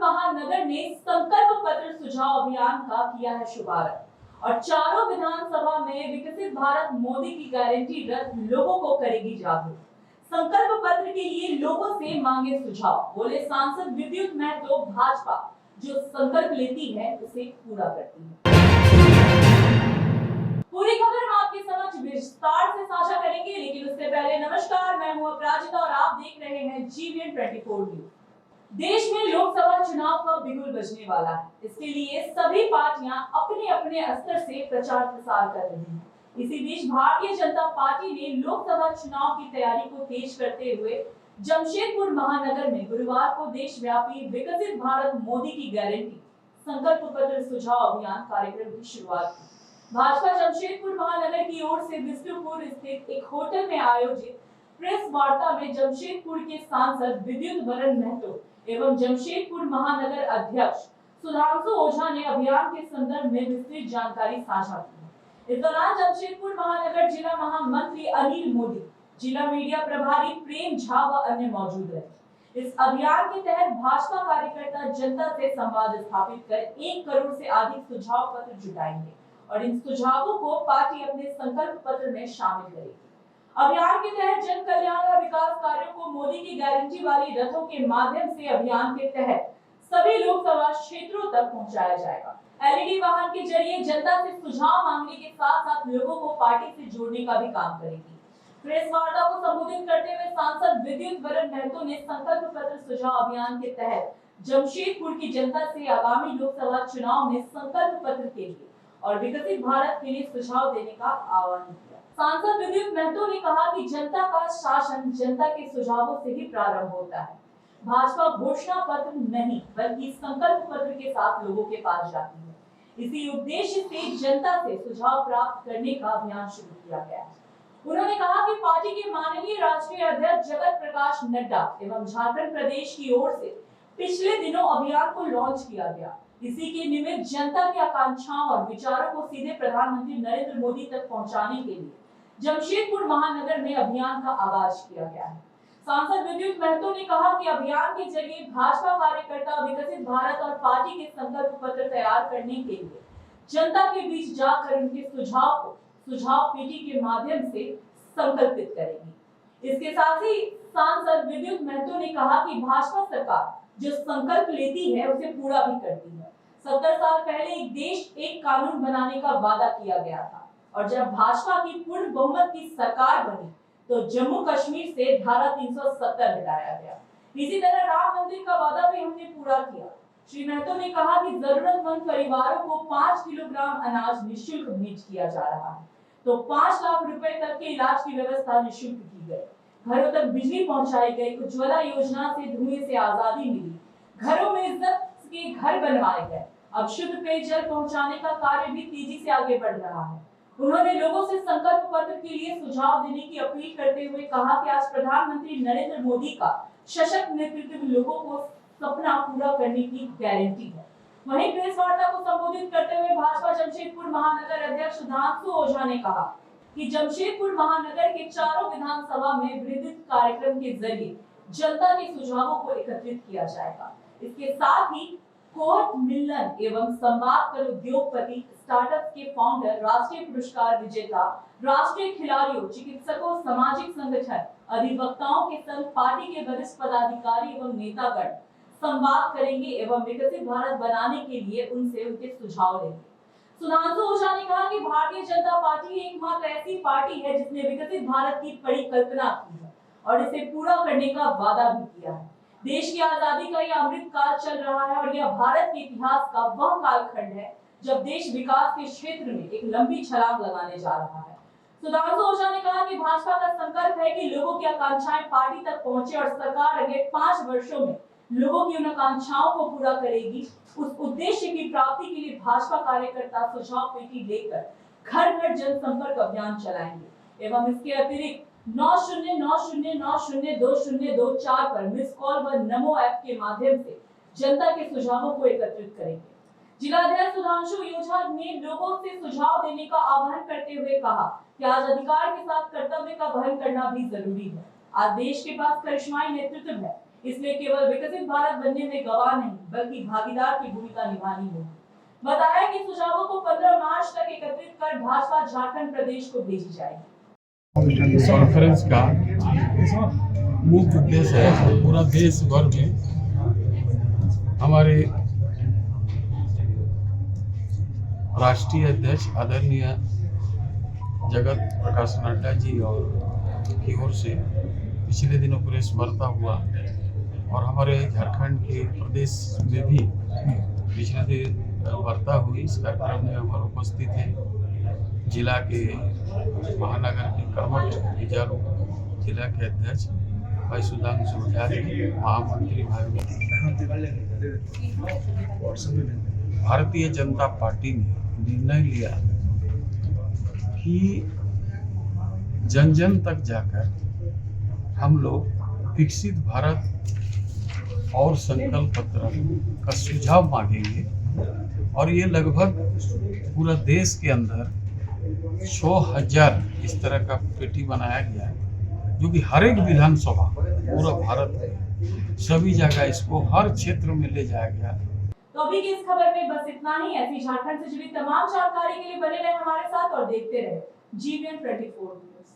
महानगर ने संकल्प पत्र सुझाव अभियान का किया है शुभारंभ और चारों विधानसभा में विकसित भारत मोदी की गारंटी रथ लोगों को करेगी जागरूक। संकल्प पत्र के लिए लोगों से मांगे सुझाव, बोले सांसद विद्युत महतो। भाजपा जो संकल्प लेती है उसे पूरा करती है। पूरी खबर हम आपके समक्ष विस्तार से साझा करेंगे, लेकिन उससे पहले नमस्कार, मैं हूं अपराजिता और आप देख रहे हैं GVN 24 न्यूज। देश में लोकसभा चुनाव का बिगुल बजने वाला है, इसके लिए सभी पार्टियां अपने अपने स्तर से प्रचार प्रसार कर रही हैं। इसी बीच भारतीय जनता पार्टी ने लोकसभा चुनाव की तैयारी को तेज करते हुए जमशेदपुर महानगर में गुरुवार को देशव्यापी विकसित भारत मोदी की गारंटी संकल्प पत्र सुझाव अभियान कार्यक्रम की शुरुआत की। भाजपा जमशेदपुर महानगर की ओर से विष्णुपुर स्थित एक होटल में आयोजित प्रेस वार्ता में जमशेदपुर के सांसद विद्युत महतो एवं जमशेदपुर महानगर अध्यक्ष सुधांशु ओझा ने अभियान के संदर्भ में विस्तृत जानकारी साझा की। इस दौरान जमशेदपुर महानगर जिला महामंत्री अनिल मोदी, जिला मीडिया प्रभारी प्रेम झा व अन्य मौजूद रहे। इस अभियान के तहत भाजपा कार्यकर्ता जनता से संवाद स्थापित कर 1 करोड़ से अधिक सुझाव पत्र जुटाएंगे और इन सुझावों को पार्टी अपने संकल्प पत्र में शामिल करेगी। अभियान के तहत जन कल्याण और विकास कार्यों को मोदी की गारंटी वाली रथों के माध्यम से अभियान के तहत सभी लोकसभा क्षेत्रों तक पहुंचाया जाएगा। LED वाहन के जरिए जनता से सुझाव मांगने के साथ साथ लोगों को पार्टी से जोड़ने का भी काम करेगी। प्रेस वार्ता को संबोधित करते हुए सांसद विद्युत महतो ने संकल्प पत्र सुझाव अभियान के तहत जमशेदपुर की जनता से आगामी लोकसभा चुनाव में संकल्प पत्र के लिए और विकसित भारत के लिए सुझाव देने का आह्वान किया। सांसद विद्युत महतो ने कहा कि जनता का शासन जनता के सुझावों से ही प्रारंभ होता है। भाजपा घोषणा पत्र नहीं बल्कि संकल्प पत्र के साथ लोगों के पास जाती है। इसी उद्देश्य से जनता से सुझाव प्राप्त करने का अभियान शुरू किया गया है। उन्होंने कहा कि पार्टी के माननीय राष्ट्रीय अध्यक्ष जगत प्रकाश नड्डा एवं झारखंड प्रदेश की ओर से पिछले दिनों अभियान को लॉन्च किया गया। इसी के निमित्त जनता की आकांक्षाओं और विचारों को सीधे प्रधानमंत्री नरेंद्र मोदी तक पहुंचाने के लिए जमशेदपुर महानगर में अभियान का आगाज किया गया है। सांसद विद्युत महतो ने कहा कि अभियान के जरिए भाजपा कार्यकर्ता विकसित भारत और पार्टी के संकल्प पत्र तैयार करने के लिए जनता के बीच जाकर उनके सुझाव को सुझाव पेटी के माध्यम से संकल्पित करेंगी। इसके साथ ही सांसद विद्युत महतो ने कहा कि भाजपा सरकार जो संकल्प लेती है उसे पूरा भी करती है। 70 साल पहले एक देश एक कानून बनाने का वादा किया गया था और जब भाजपा की पूर्ण बहुमत की सरकार बनी तो जम्मू कश्मीर से धारा 370 हटाया गया। इसी तरह राम मंदिर का वादा भी हमने पूरा किया। श्री महतो ने कहा कि जरूरतमंद परिवारों को 5 किलोग्राम अनाज निःशुल्क भेंट किया जा रहा है, तो 5 लाख रुपए तक के इलाज की व्यवस्था निःशुल्क की गई। घरों तक बिजली पहुंचाई गई। उज्ज्वला योजना से धुएं से आजादी मिली। घरों में इज्जत के घर बनवाए गए। अब शुद्ध पेयजल पहुंचाने का कार्य भी तेजी से आगे बढ़ रहा है। उन्होंने लोगों से संकल्प पत्र के लिए सुझाव देने की अपील करते हुए कहा कि आज प्रधानमंत्री नरेंद्र मोदी का सशक्त नेतृत्व लोगों को सपना पूरा करने की गारंटी है। वहीं प्रेस वार्ता को संबोधित करते हुए भाजपा जमशेदपुर महानगर अध्यक्ष सुधांशु ओझा ने कहा कि जमशेदपुर महानगर के चारों विधानसभा में विविध कार्यक्रम के जरिए जनता के सुझावों को एकत्रित किया जाएगा। इसके साथ ही कोर्ट मिलन एवं संवाद कर उद्योगपति, स्टार्टअप के फाउंडर, राष्ट्रीय पुरस्कार विजेता, राष्ट्रीय खिलाड़ियों, चिकित्सकों, सामाजिक संगठन, अधिवक्ताओं के संग पार्टी के वरिष्ठ पदाधिकारी एवं नेतागण संवाद करेंगे एवं विकसित भारत बनाने के लिए उनसे उनके सुझाव लेंगे। सुधांशु ओझा ने कहा कि भारतीय जनता पार्टी एकमात्र ऐसी पार्टी है जिसने विकसित भारत की परिकल्पना की है और इसे पूरा करने का वादा भी किया है। देश की आजादी का यह अमृत काल चल रहा है और यह भारत के इतिहास का वह कालखंड है जब देश विकास के क्षेत्र में एक लंबी छलांग लगाने जा रहा है। सुधांशु ओझा ने कहा कि भाजपा का संकल्प है कि लोगों की आकांक्षाएं पार्टी तक पहुंचे और सरकार अगले 5 वर्षों में लोगों की उन आकांक्षाओं को पूरा करेगी। उस उद्देश्य की प्राप्ति के लिए भाजपा कार्यकर्ता सुझाव पेटी लेकर घर घर जनसंपर्क अभियान चलाएंगे एवं इसके अतिरिक्त 9090902024 पर मिस कॉल व नमो ऐप के माध्यम से जनता के सुझावों को एकत्रित करेंगे। जिलाध्यक्ष सुधांशु ओझा ने लोगों से सुझाव देने का आह्वान करते हुए कहा कि आज अधिकार के साथ कर्तव्य का वहन करना भी जरूरी है। आज देश के पास करिश्माई नेतृत्व है। इसमें केवल विकसित भारत बनने में गवाह नहीं बल्कि भागीदार की भूमिका निभानी है। बताया कि सुझावों को 15 मार्च तक एकत्रित कर भाजपा झारखंड प्रदेश को भेजी जाएगी। कॉन्फ्रेंस का मुख्य उद्देश्य है पूरा देश भर में हमारे राष्ट्रीय अध्यक्ष आदरणीय जगत प्रकाश नड्डा जी और की ओर से पिछले दिनों प्रेस वार्ता हुआ और हमारे झारखंड के प्रदेश में भी पिछले दिन वार्ता हुई। इस कार्यक्रम में हमारे उपस्थित हैं जिला के महानगर के कर्मठ विचारों, जिला के अध्यक्ष भाई सुधांशु झा जी, महामंत्री भाई। भारतीय जनता पार्टी ने निर्णय लिया कि जन जन तक जाकर हम लोग विकसित भारत और संकल्प पत्र का सुझाव मांगेंगे और ये लगभग पूरा देश के अंदर 6000 इस तरह का पेटी बनाया गया है, जो कि हर एक विधानसभा पूरा भारत में सभी जगह इसको हर क्षेत्र में ले जाया गया। तो अभी की इस खबर में बस इतना ही। ऐसी झारखंड से जुड़ी तमाम जानकारी के लिए बने रहे हमारे साथ और देखते रहे GVN 24 न्यूज़।